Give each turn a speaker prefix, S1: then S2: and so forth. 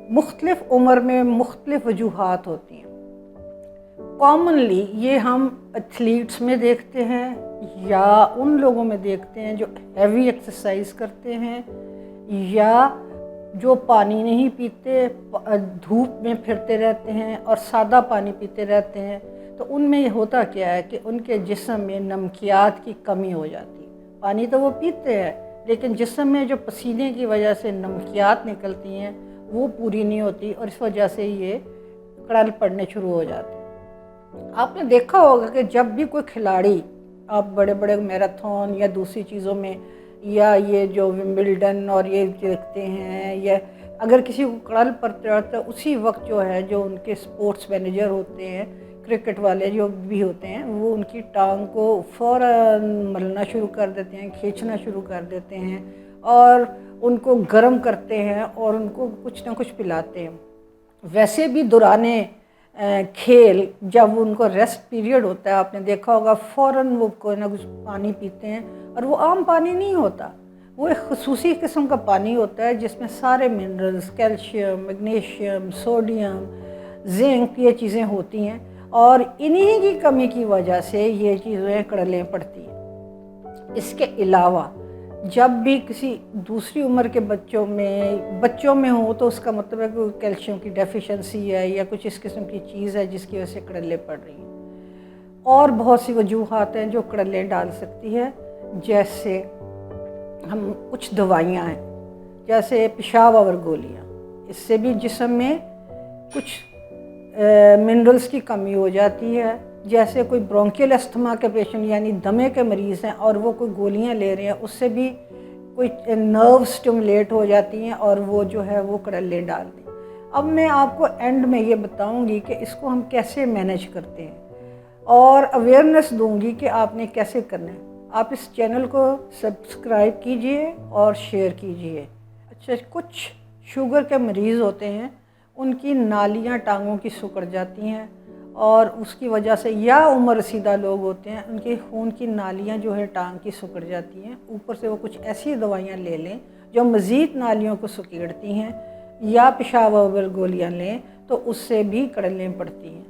S1: مختلف عمر میں مختلف وجوہات ہوتی ہیں۔ کامنلی یہ ہم ایتھلیٹس میں دیکھتے ہیں یا ان لوگوں میں دیکھتے ہیں جو ہیوی ایکسرسائز کرتے ہیں یا جو پانی نہیں پیتے، دھوپ میں پھرتے رہتے ہیں اور سادہ پانی پیتے رہتے ہیں۔ تو ان میں یہ ہوتا کیا ہے کہ ان کے جسم میں نمکیات کی کمی ہو جاتی ہے۔ پانی تو وہ پیتے ہیں لیکن جسم میں جو پسینے کی وجہ سے نمکیات نکلتی ہیں وہ پوری نہیں ہوتی، اور اس وجہ سے یہ کڑل پڑنے شروع ہو جاتے ہیں۔ آپ نے دیکھا ہوگا کہ جب بھی کوئی کھلاڑی، آپ بڑے بڑے میراتھن یا دوسری چیزوں میں یا یہ جو ومبلڈن اور یہ دیکھتے ہیں، یا اگر کسی کو کڑل پڑتا ہے تو اسی وقت جو ہے جو ان کے سپورٹس مینیجر ہوتے ہیں، کرکٹ والے جو بھی ہوتے ہیں، وہ ان کی ٹانگ کو فوراً ملنا شروع کر دیتے ہیں، کھینچنا شروع کر دیتے ہیں اور ان کو گرم کرتے ہیں اور ان کو کچھ نہ کچھ پلاتے ہیں۔ ویسے بھی دورانِ کھیل جب ان کو ریسٹ پیریڈ ہوتا ہے، آپ نے دیکھا ہوگا فوراً وہ کوئی نہ کچھ پانی پیتے ہیں، اور وہ عام پانی نہیں ہوتا، وہ ایک خصوصی قسم کا پانی ہوتا ہے جس میں سارے minerals, calcium, magnesium, sodium, zinc, یہ چیزیں ہوتی ہیں، اور انہی کی کمی کی وجہ سے یہ چیزیں کڑلیں پڑتی ہیں۔ اس کے علاوہ جب بھی کسی دوسری عمر کے بچوں میں ہو تو اس کا مطلب ہے کہ کیلشیم کی ڈیفیشنسی ہے یا کچھ اس قسم کی چیز ہے جس کی وجہ سے کڑلیں پڑ رہی ہیں۔ اور بہت سی وجوہات ہیں جو کڑلیں ڈال سکتی ہے، جیسے ہم کچھ دوائیاں ہیں جیسے پیشاب آور گولیاں، اس سے بھی جسم میں کچھ منرلز کی کمی ہو جاتی ہے۔ جیسے کوئی برونکیل استھما کے پیشنٹ یعنی دمے کے مریض ہیں اور وہ کوئی گولیاں لے رہے ہیں، اس سے بھی کوئی نرو سٹیمولیٹ ہو جاتی ہیں اور وہ جو ہے وہ کڑلیں ڈال دیں۔ اب میں آپ کو اینڈ میں یہ بتاؤں گی کہ اس کو ہم کیسے مینیج کرتے ہیں اور اویئرنیس دوں گی کہ آپ نے کیسے کرنا ہے۔ آپ اس چینل کو سبسکرائب کیجئے اور شیئر کیجئے۔ اچھا، کچھ شوگر کے مریض ہوتے ہیں، ان کی نالیاں ٹانگوں کی سکڑ جاتی ہیں، اور اس کی وجہ سے یا عمر رسیدہ لوگ ہوتے ہیں، ان کی خون کی نالیاں جو ہے ٹانگ کی سکڑ جاتی ہیں، اوپر سے وہ کچھ ایسی دوائیاں لے لیں جو مزید نالیوں کو سکیڑتی ہیں، یا پیشاب آور گولیاں لیں تو اس سے بھی کڑلیں پڑتی ہیں۔